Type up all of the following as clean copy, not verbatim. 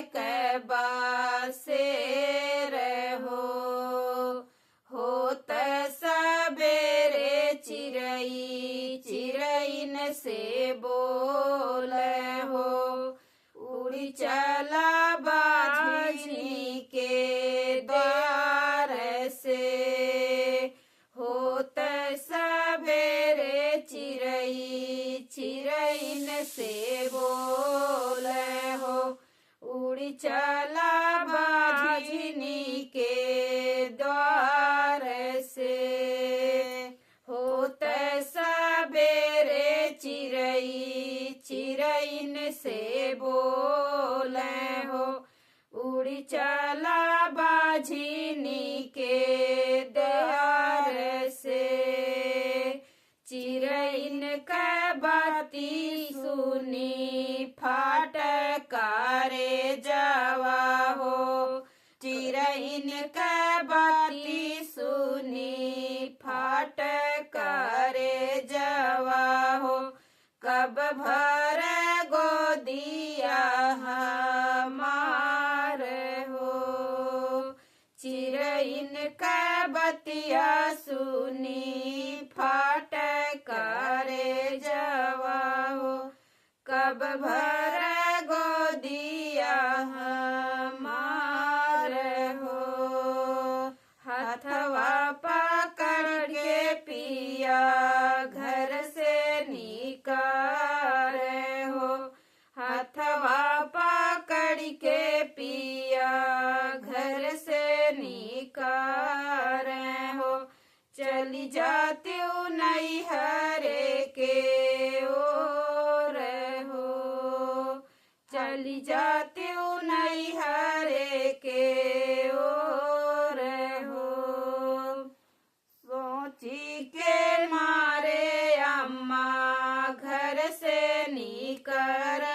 के बासेर हो। होत सबेरे चिरई चिरईन से बोल हो। उड़ी चला बाझनी के द्वार से। होत सबेरे चिरई चिरईन से बोल हो। उड़ी चला बाझनी के द्वार से। होत सबेरे चिरई चिरईन से बोल हो। उड़ी चला बाझनी के द्वार से। चिरईन का बाती सुनी फाटकारे जावा हो। चिरईन का बाती सुनी फाटकारे जावा हो। कब भर गोदिया हमार हो। चिरईन का बतिया सुनी फाटकारे जावा हो। कब भर गोदिया हमार हो। हथवा पकड़ के पिया घर से निकाल हो। हथवा पकड़ के पिया घर से निकाल हो। चली जाती नैहरे के ओर हो। चली जाती नैहरे के ओर हो। सोची के मारे अम्मा घर से निकल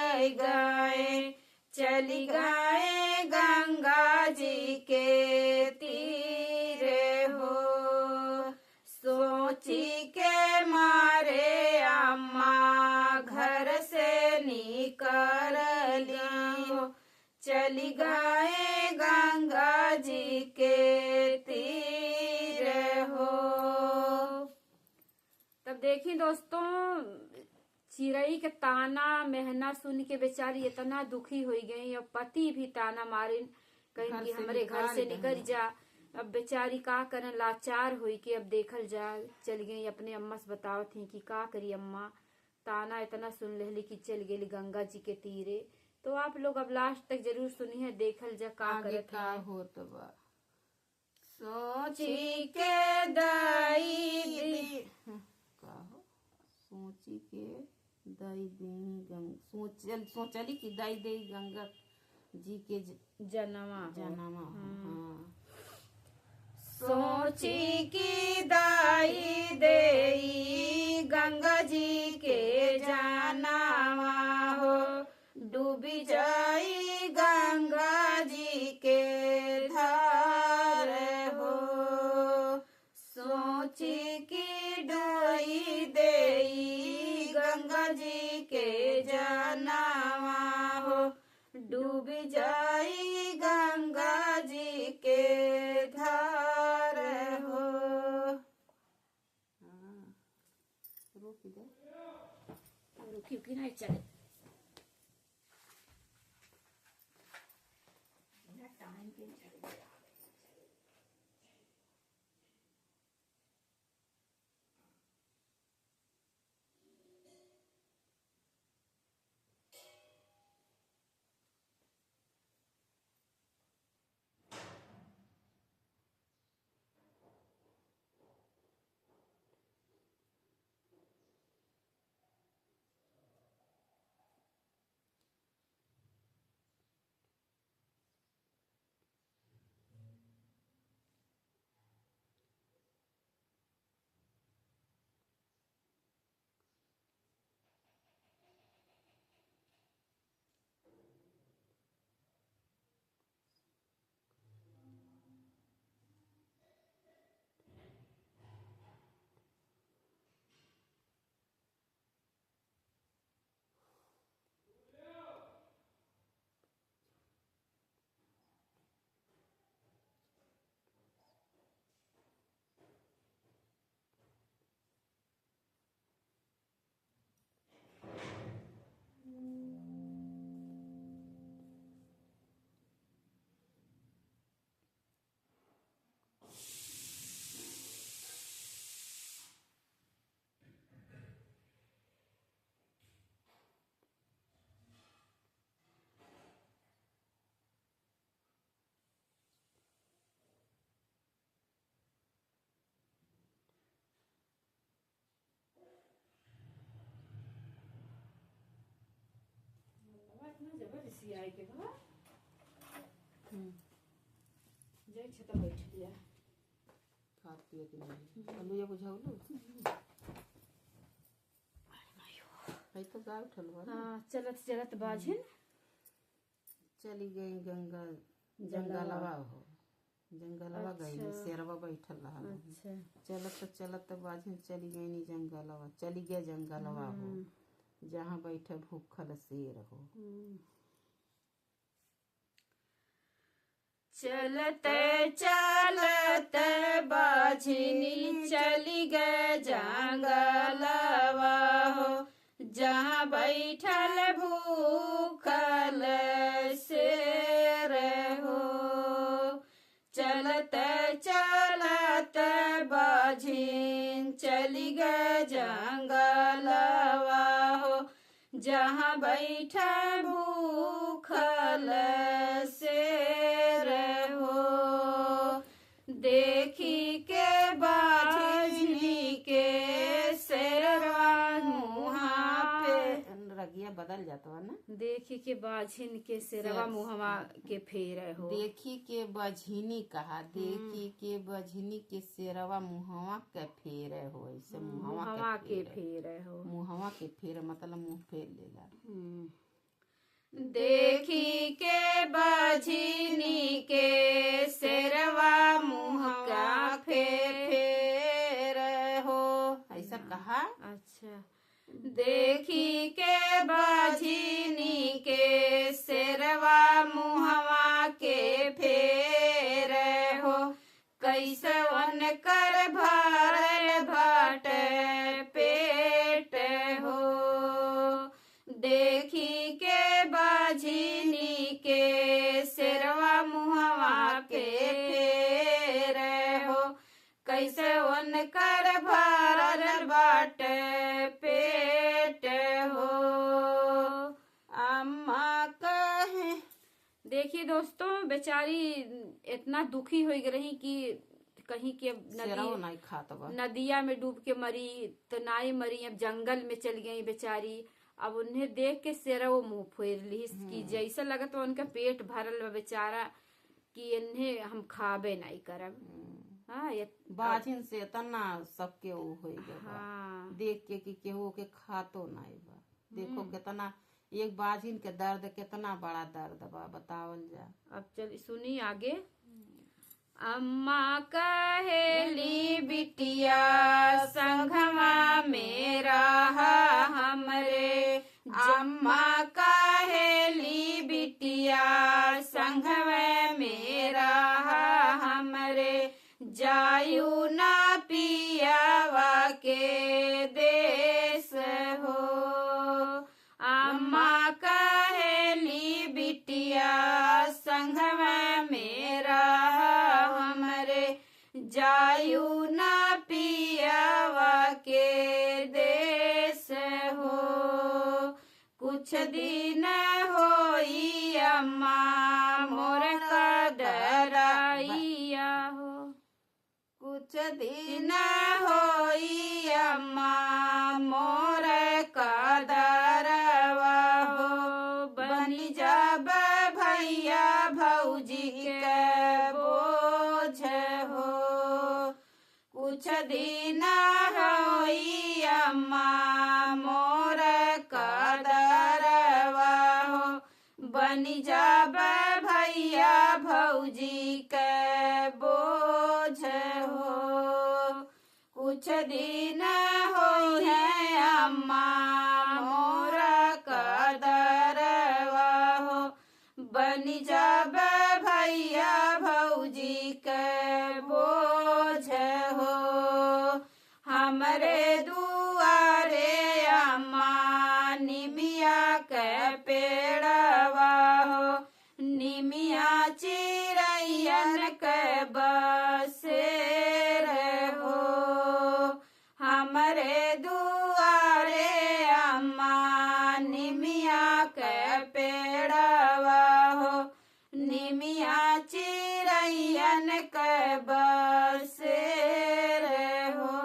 गए। चली गए गंगा जी के तीर हो। सोची के मारे अम्मा घर से निकल लियो। चली गए गंगा जी के तीर हो। तब देखी दोस्तों, चिरई के ताना मेहना सुन के बेचारी इतना दुखी हो गई। अब पति भी ताना मारे कहीं कि हमरे घर से निकल जा। अब बेचारी का करन, लाचार हुई कि अब देखल जा। चल गई अपने अम्मा से बताओ थी कि का करी अम्मा, ताना इतना सुन लेली कि चल गई गंगा जी के तीरे। तो आप लोग अब लास्ट तक जरूर सुनिए, देखल जा का करत का होत बा। सोची के दाई का हो। सोची के दाई दे सोचली कि दाई दे गंगा जी के जनमा जनमा। हाँ। सोची की दाई देई गंगा जी के जनमा हो। डूबी जाई गंगा जी के धार हो। सोची की दाई देई गंगा जी के जनमा हो। डूबी जाई गंगा जी के धार हो। रोक दे। रुकी कि नहीं चले। टाइम पे चले। जबरदस्ती आए के बा जय छता बैठ लिया खात पिए के नहीं अलू ये बुझाउलू है तो गाय उठल बा ना। हाँ चलत चलत बाझिन चली गई गंगा जंगलवा हो जंगलवा गई शेरवा बैठल रहा अच्छा चलत चलत बाझिन चली गई नी जंगलवा चली गया जंगलवा हो जहाँ बैठे भूखल शेर हो। चलते चलते बाझिनी चली गए जंगलवा हो जहाँ बैठल भूखल शेर हो। चलते चलते बाझिन चली गए जंगलवा हो जहाँ बैठा भूखल शेर हो। देखी के बाझिनी के शेरवा मुहा पे रगिया बदल जाता है ना। देखी के बाझिन के शेरवा मुहवा के फेर हो। देखी के बझिनी कहा देखी के बझिनी के शेरवा मुहवा के फेर हो ऐसे मुहवा के फेर हो मुहवा के फेर मतलब मुंह फेर लेला। देखी के बझिनी के शेरवा मुँह का फेर हो ऐसा कहा। अच्छा देखी के बझिनी के शेरवा मुहवा के फेर हो कैसे वन कर भरल भट पेट हो। देखी के बझिनी के शेरवा मुहवा के फेर हो कैसे वन कर भरल बाट पेट हो। अम्मा कहे देखिए दोस्तों बेचारी इतना दुखी हो रही कि कहीं के नहीं खात नदिया में डूब के मरी तो नाई मरी अब जंगल में चल गई बेचारी। अब उन्हें देख के शेरा वो मुंह फेर ली कि जैसा लगत तो उनका पेट भरल बेचारा कि इन्हें हम खाबे नहीं करब। हाँ बाझिन से तना सबके वो हो गया। हाँ देख के कि केहू के खातो नहीं बा। देखो कितना एक बाझिन के दर्द कितना बड़ा दर्द बा बतावल जा। अब चल सुनी आगे। अम्मा कहेली बिटिया संघवा मेरा हमरे अम्मा कहेली बिटिया संघवे मेरा हमरे जायू ना पियावा के देश हो। अम्मा कहेली बिटिया संघवे मेरा हमरे जायू ना पियावा के देश हो। कुछ दिन होई अम्मा मोर कदराइया हो। कुछ दिन होई अम्मा मोर कदरवा हो। बनी जब भैया भौजी के बोझ हो। कुछ दिन होई अम्मा मोर कदरवा हो। बनी जब भैया भौजी के बोझ हो। कुछ दिन होई है अम्मा मोर कदरवा हो। बनी जब भैया भौजी के बोझ हो। हमरे दुआरे अम्मा निमिया के पेड़वा हो। निमिया चिरैयन के बसेर हो। हमरे दुआरे अम्मा निमिया के पेड़वा हो। निमिया चिरैयन के बसेर हो।